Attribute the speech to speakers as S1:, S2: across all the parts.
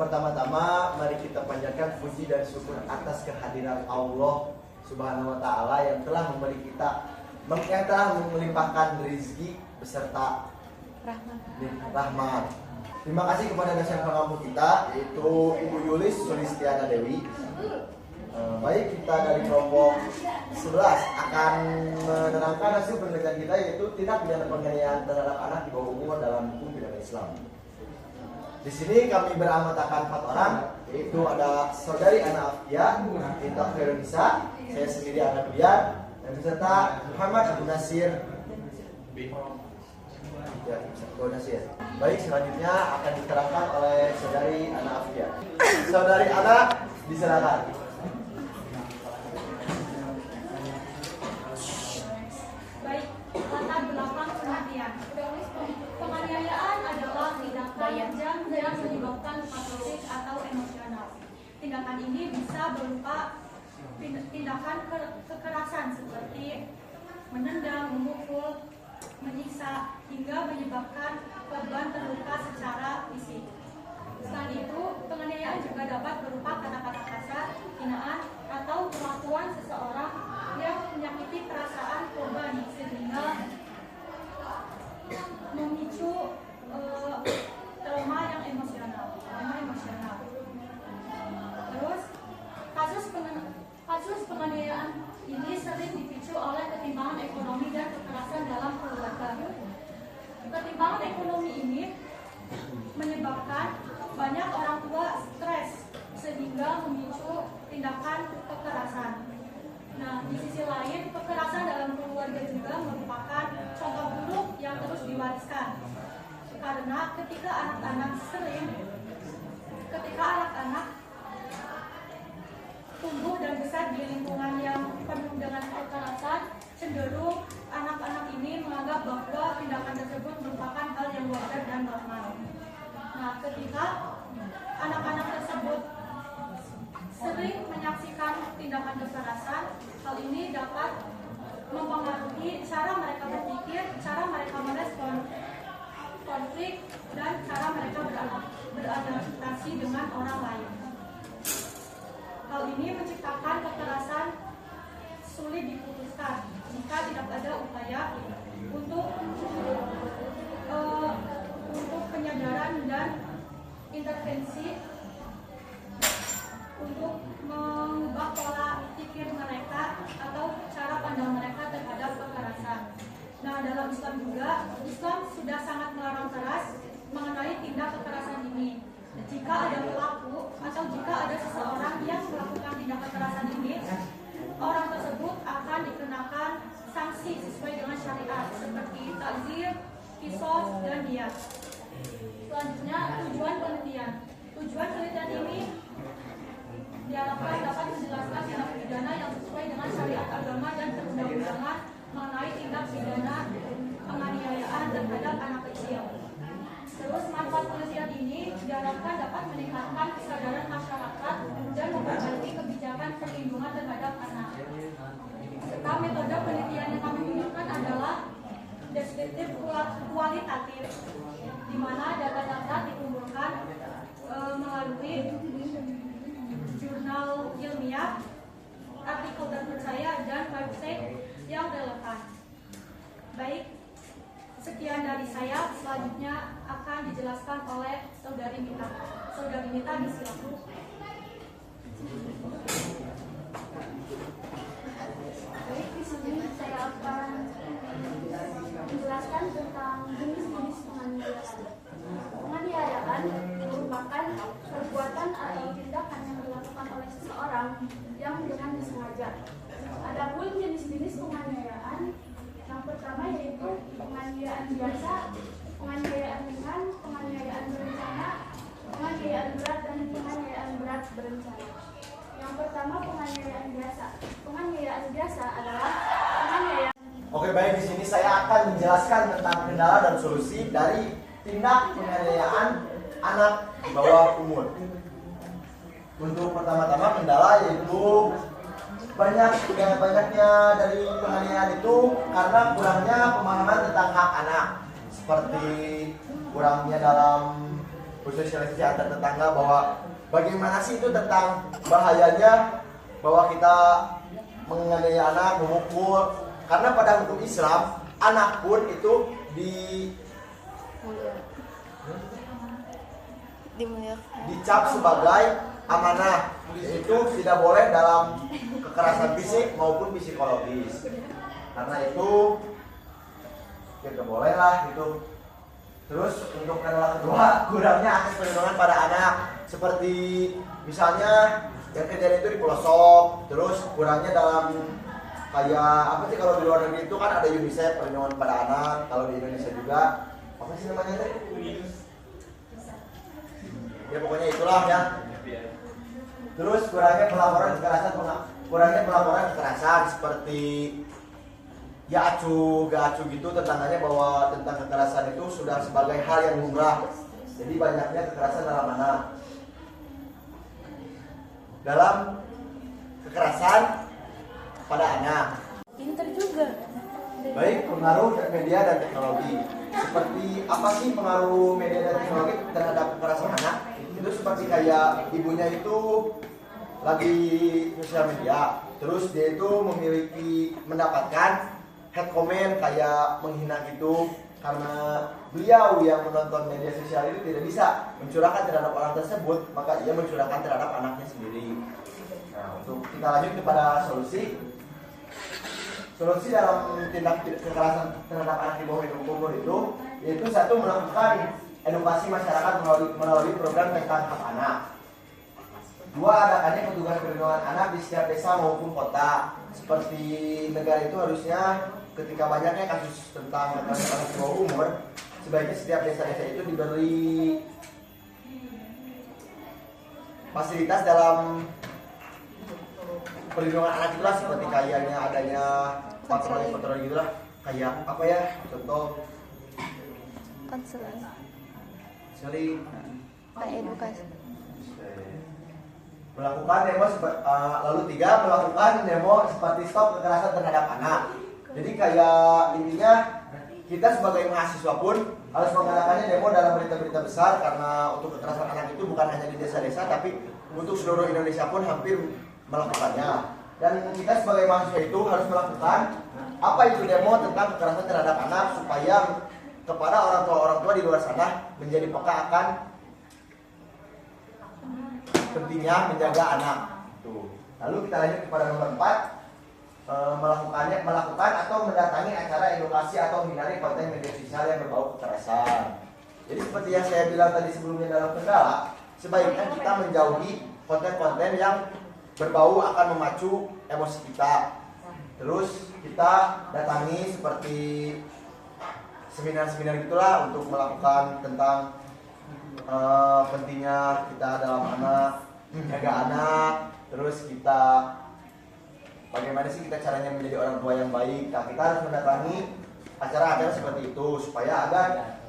S1: Pertama-tama mari kita panjatkan puji dan syukur atas kehadiran Allah Subhanahu wa taala yang telah memberi kita, yang telah melimpahkan rezeki beserta rahmat. Terima kasih kepada dosen pengampu kita yaitu Ibu Yulis Sulistiana Dewi. Baik, kita dari kelompok 11 akan menerangkan hasil penelitian kita yaitu tindak pidana penganiayaan terhadap anak di bawah umur dalam hukum pidana Islam. Di sini kami beramatakan 4 orang, yaitu ada saudari Ana Afia, Inta Veronisa, saya sendiri Ana Duyan, dan beserta Muhammad Abu Nasir. Ya, Abu Nasir. Baik, selanjutnya akan diterangkan oleh saudari Ana Afia. Saudari Ana, disilakan.
S2: Baik, latar belakang pengertian. Penganiayaan adalah tindakan yang menyebabkan luka fisik atau emosional. Tindakan ini bisa berupa tindakan kekerasan seperti menendang, memukul, menyiksa, hingga menyebabkan korban terluka secara fisik. Selain itu, penganiayaan juga dapat berupa kata-kata kasar, hinaan, atau perlakuan seseorang yang menyakiti perasaan korban sehingga memicu trauma yang emosional. Terus, kasus penganiayaan ini sering dipicu oleh ketimpangan ekonomi dan kekerasan dalam keluarga. Ketimpangan ekonomi ini menyebabkan banyak orang tua stres sehingga memicu tindakan kekerasan. Nah, di sisi lain, kekerasan dalam keluarga juga merupakan contoh buruk yang terus diwariskan. Karena ketika anak-anak tumbuh dan besar di lingkungan yang penuh dengan kekerasan, cenderung anak-anak ini menganggap bahwa tindakan tersebut merupakan hal yang wajar dan normal. Nah, ketika anak-anak tersebut sering menyaksikan tindakan kekerasan, hal ini dapat mempengaruhi cara mereka berpikir, cara mereka merespon konflik, dan cara mereka beradaptasi dengan orang lain. Hal ini menciptakan kekerasan sulit diputuskan jika tidak ada upaya untuk penyadaran dan intervensi untuk mengubah pola pikir mereka atau cara pandang mereka terhadap kekerasan. Nah, dalam Islam juga, Islam sudah sangat melarang keras mengenai tindak kekerasan ini. Jika ada pelaku atau jika ada seseorang yang melakukan tindak kekerasan ini, orang tersebut akan dikenakan sanksi sesuai dengan syariat seperti takzir, qisas, dan diyat. Selanjutnya, tujuan penelitian. Tujuan penelitian ini diharapkan dapat menjelaskan tindak pidana yang sesuai dengan syariat agama dan perundang-undangan mengenai tindak pidana penganiayaan terhadap anak kecil. Terus, manfaat penelitian ini diharapkan dapat meningkatkan kesadaran masyarakat dan memperbaiki kebijakan perlindungan terhadap anak. Serta metode penelitian yang kami gunakan adalah deskriptif kualitatif, di mana data-data dikumpulkan melalui jurnal ilmiah, artikel terpercaya, dan website yang relevan. Baik, sekian dari saya. Selanjutnya akan dijelaskan oleh Saudari Mita. Saudari Mita, disilakan.
S3: Baik, di sini saya akan menjelaskan tentang jenis-jenis penganiayaan. Penganiayaan merupakan perbuatan atau tindakan yang dilakukan oleh seseorang yang dengan disengaja. Adapun jenis-jenis penganiayaan, yang pertama yaitu penganiayaan biasa, penganiayaan ringan, penganiayaan berencana, penganiayaan berat, dan penganiayaan berat berencana. Yang pertama, penganiayaan biasa. Penganiayaan biasa adalah penganiayaan.
S1: Oke, baik, di sini saya akan menjelaskan tentang kendala dan solusi dari tindak penganiayaan anak di bawah umur. Untuk pertama-tama kendala yaitu banyaknya dari penganiayaan itu karena kurangnya pemahaman tentang hak anak, seperti kurangnya dalam bersosialisasi antar tetangga bahwa bagaimana sih itu tentang bahayanya bahwa kita menganiaya anak, memukul. Karena pada hukum Islam anak pun itu dicap sebagai amanah, itu tidak boleh dalam kekerasan fisik maupun psikologis. Karena itu ya nggak boleh lah gitu. Terus untuk kendala kedua, kurangnya akses perlindungan pada anak, seperti misalnya yang kejadian itu di pelosok, terus kurangnya dalam kayak apa sih, kalau di luar negeri itu kan ada UNICEF perlindungan pada anak, kalau di Indonesia juga apa sih namanya teh? Ya pokoknya itulah ya. Terus kurangnya pelaporan kekerasan seperti ya acuh gitu tetangganya bahwa tentang kekerasan itu sudah sebagai hal yang lumrah. Jadi banyaknya kekerasan dalam anak. Dalam kekerasan pada anak.
S3: Pinter juga.
S1: Baik pengaruh media dan teknologi. Seperti apa sih pengaruh media dan teknologi terhadap kekerasan anak? Itu seperti kayak ibunya itu lagi sosial media, terus dia itu mendapatkan head comment kayak menghina gitu, karena beliau yang menonton media sosial itu tidak bisa mencurahkan terhadap orang tersebut, maka ia mencurahkan terhadap anaknya sendiri. Nah, untuk kita lanjut kepada solusi dalam tindak kekerasan terhadap anak di bawah umur itu, yaitu satu, melakukan edukasi masyarakat melalui program tentang hak anak. Dua, adakannya petugas perlindungan anak di setiap desa maupun kota. Seperti negara itu harusnya ketika banyaknya kasus tentang kekerasan anak di bawah umur, sebaiknya setiap desa-desa itu diberi fasilitas dalam perlindungan anak itulah, seperti kayaknya adanya patroli gitulah, kayak apa ya, contoh
S4: konseling
S1: sekali
S4: edukasi.
S1: Melakukan demo lalu 3, melakukan demo seperti stop kekerasan terhadap anak. Jadi kayak intinya kita sebagai mahasiswa pun harus mengadakannya demo dalam berita-berita besar, karena untuk kekerasan anak itu bukan hanya di desa-desa tapi untuk seluruh Indonesia pun hampir melakukannya. Dan kita sebagai mahasiswa itu harus melakukan apa itu demo tentang kekerasan terhadap anak, supaya kepada orang tua di luar sana menjadi peka akan pentingnya menjaga anak. Tuh. Lalu kita lanjut kepada nomor 4, melakukan atau mendatangi acara edukasi atau menghindari konten media sosial yang berbau kekerasan. Jadi seperti yang saya bilang tadi sebelumnya dalam kendala, sebaiknya kita menjauhi konten-konten yang berbau akan memacu emosi kita. Terus kita datangi seperti seminar-seminar gitulah untuk melakukan tentang pentingnya kita dalam menjaga anak. Terus kita bagaimana sih kita caranya menjadi orang tua yang baik. Nah, kita harus mendatangi acara-acara seperti itu supaya agar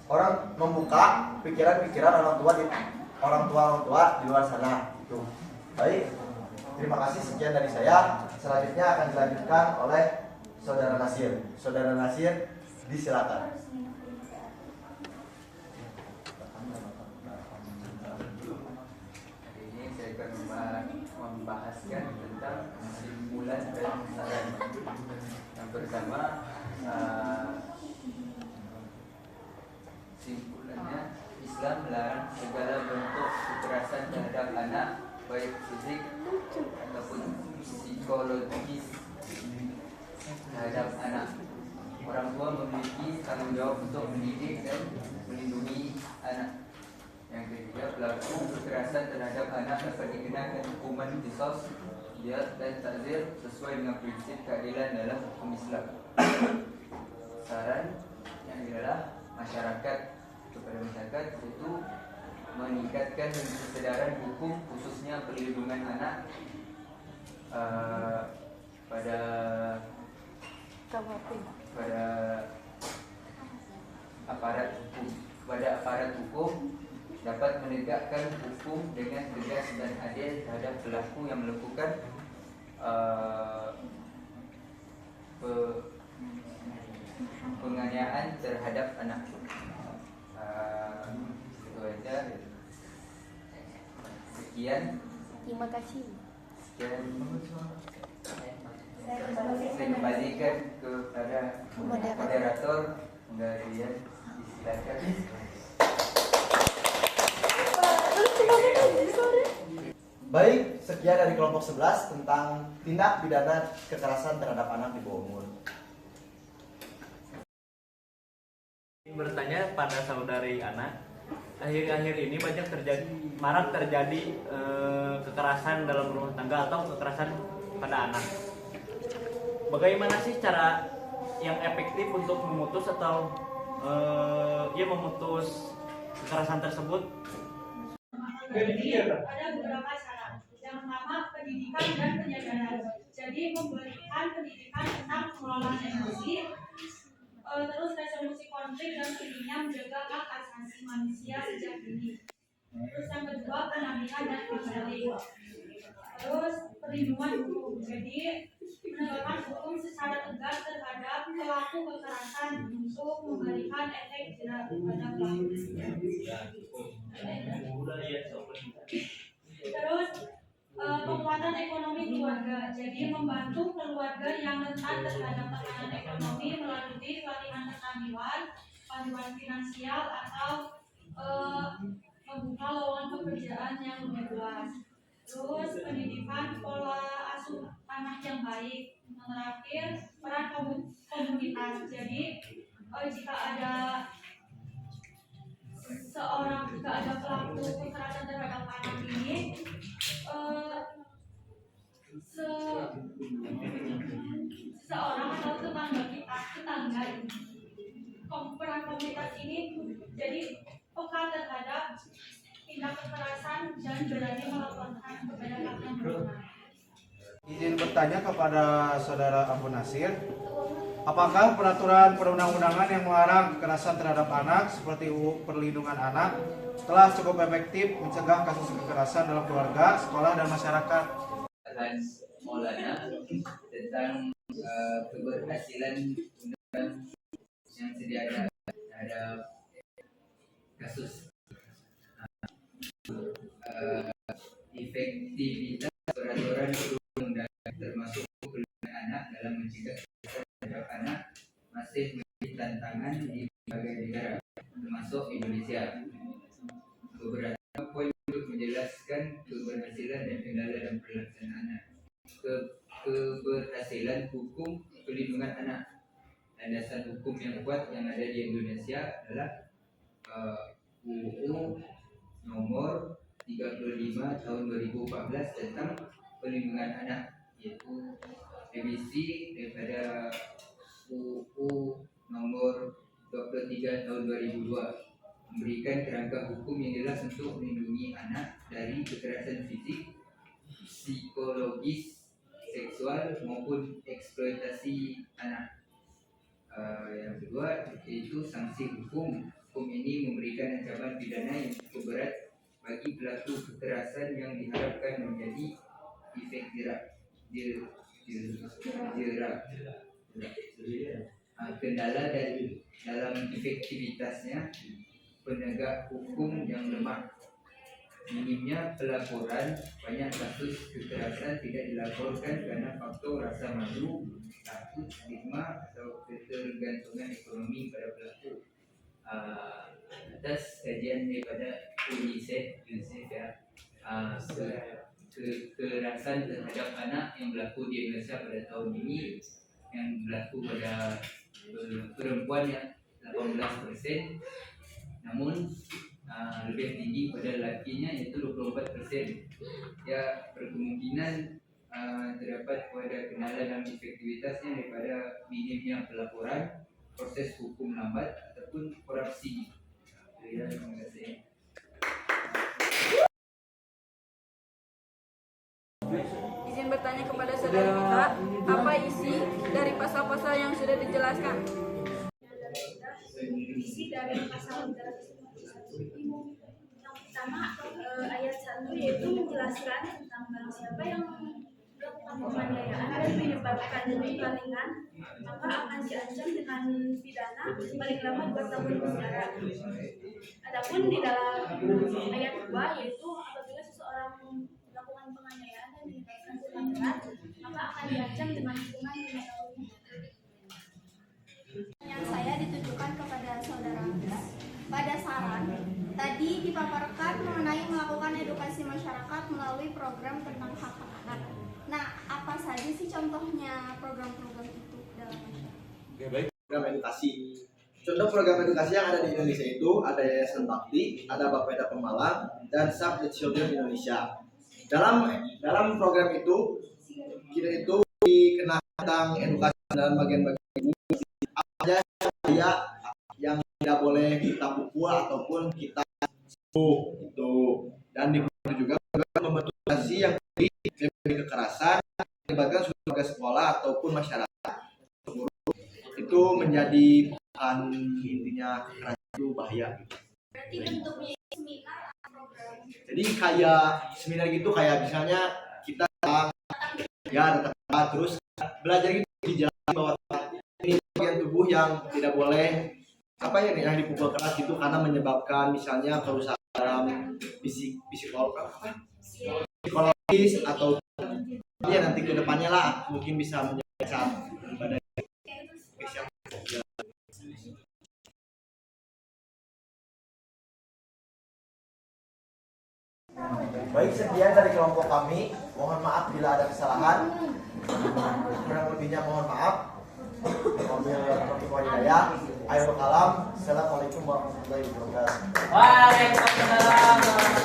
S1: orang membuka pikiran-pikiran orang tua di luar sana. Itu. Baik. Terima kasih, sekian dari saya. Selanjutnya akan dilanjutkan oleh Saudara Nasir. Saudara Nasir, disilakan.
S5: Membahaskan tentang kesimpulan dan saran. Yang pertama, kesimpulannya, Islam melarang segala bentuk kekerasan terhadap anak, baik fisik ataupun psikologis terhadap anak. Orang tua memiliki tanggung jawab untuk mendidik dan melindungi anak. Yang ketiga, pelaku kekerasan terhadap anak dapat dikenakan hukuman qisas, diyat dan ta'zir sesuai dengan prinsip keadilan dalam hukum Islam. Saran yang adalah kepada masyarakat yaitu meningkatkan kesadaran hukum khususnya perlindungan anak pada aparat hukum dapat menegakkan hukum dengan tegas dan adil terhadap pelaku yang melakukan penganiayaan terhadap anak. Itu aja. Sekian.
S4: Terima kasih.
S5: Sekian. Saya kembalikan kepada moderator. Kemudian disilakan.
S1: Baik, sekian dari kelompok 11 tentang tindak pidana kekerasan terhadap anak di bawah umur.
S6: Bertanya pada saudari Ana, akhir-akhir ini marak terjadi kekerasan dalam rumah tangga atau kekerasan pada anak. Bagaimana sih cara yang efektif untuk memutus atau memutus kekerasan tersebut?
S2: Jadi ada beberapa cara. Yang pertama pendidikan dan penyadaran. Jadi memberikan pendidikan tentang pengelolaan emosi, terus resolusi konflik dan pentingnya menjaga hak asasi manusia sejak dini. Terus yang kedua penampilan dan konseling. Terus perlindungan hukum. Jadi menegakkan hukum secara tegas terhadap pelaku kekerasan untuk memberikan efek jerak pada pelaku. Terus penguatan ekonomi keluarga. Jadi membantu keluarga yang rentan terhadap tekanan ekonomi melalui pelatihan kehamilan, bantuan finansial atau membuka lowongan pekerjaan yang lebih luas. Terus pendidikan pola asuh anak yang baik. Yang terakhir peran komunitas. Jadi jika ada pelaku kekerasan terhadap anak ini, seseorang atau tetangga peran komunitas ini jadi peka terhadap tindak kekerasan dan berani melaporkan kepada pihak yang berwenang.
S7: Izin bertanya kepada Saudara Abu Nasir, apakah peraturan perundang-undangan yang melarang kekerasan terhadap anak seperti UU Perlindungan Anak telah cukup efektif mencegah kasus kekerasan dalam keluarga, sekolah, dan masyarakat?
S5: Maulana tentang keberhasilan undang yang sedia ada terhadap kasus efektivitas peraturan perundang-undangan termasuk perlindungan anak dalam mencegah kekerasan terhadap anak masih menjadi tantangan di berbagai negara termasuk Indonesia. Beberapa poin untuk menjelaskan keberhasilan dan kendala dalam pelaksanaannya. Keberhasilan hukum perlindungan anak. Landasan hukum yang kuat yang ada di Indonesia adalah UU nomor 35 tahun 2014 tentang perlindungan anak, yaitu revisi daripada UU nomor 23 tahun 2002, memberikan kerangka hukum yang jelas untuk melindungi anak dari kekerasan fisik, psikologis, seksual maupun eksploitasi anak. Yang kedua yaitu sanksi hukum. Hukum ini memberikan ancaman pidana yang cukup berat bagi pelaku kekerasan yang diharapkan menjadi efek jerak. Kendala dari dalam efektivitasnya, penegak hukum yang lemah, minimnya pelaporan, banyak kasus kekerasan tidak dilaporkan karena faktor rasa malu, takut, stigma atau ketergantungan ekonomi pada pelaku. Atas kajian daripada UNICEF ya, kekerasan terhadap anak yang berlaku di Indonesia pada tahun ini, yang berlaku pada perempuan yang 18%, namun lebih tinggi pada lakinya yaitu 24%. Ya, berkemungkinan terdapat pada kendala dalam efektivitasnya daripada minimnya pelaporan, proses hukum lambat ataupun korupsi. Terima kasih.
S8: Izin bertanya kepada saudari kita, apa isi dari pasal-pasal yang sudah dijelaskan?
S3: Isi dari pasal 351 yang pertama ayat 1 yaitu menjelaskan tentang barang siapa yang melakukan penganiayaan dan menyebabkan luka ringan maka akan diancam dengan pidana paling lama 2 tahun penjara. Adapun di dalam ayat 2 yaitu apabila seseorang melakukan penganiayaan dan menimbulkan pelanggaran, maka akan diancam dengan hukuman 5 tahun. Yang saya ditujukan kepada saudara Agus. Pada saran, tadi dipaparkan mengenai melakukan edukasi masyarakat melalui program tentang hak anak. Nah, apa saja sih contohnya program-program itu dalam masyarakat?
S1: Oke, baik. Program edukasi. Contoh program edukasi yang ada di Indonesia itu ada Yayasan Bakti, ada Bapeda Pemalang, dan Save the Children Indonesia. Dalam program itu kita itu dikenakan tentang edukasi dalam bagian-bagian ibu apa saja yang tidak boleh kita pukul ataupun kita suruh itu, dan di juga membentukasi yang kekerasan melibatkan keluarga sekolah ataupun masyarakat itu menjadi bahan intinya kekerasan itu bahaya.
S3: Berarti bentuknya seminar program.
S1: Jadi kayak seminar gitu, kayak misalnya kita datang terus belajar gitu, dijelasin bahwa ini bagian tubuh yang tidak boleh yang dipukul keras gitu karena menyebabkan misalnya kerusakan dalam psikologis atau ya nanti ke depannya lah mungkin bisa menyebabkan badan. Baik, sekian dari kelompok kami. Mohon maaf bila ada kesalahan. Kurang lebihnya mohon maaf. Assalamualaikum warahmatullahi wabarakatuh.
S5: Waalaikumsalam.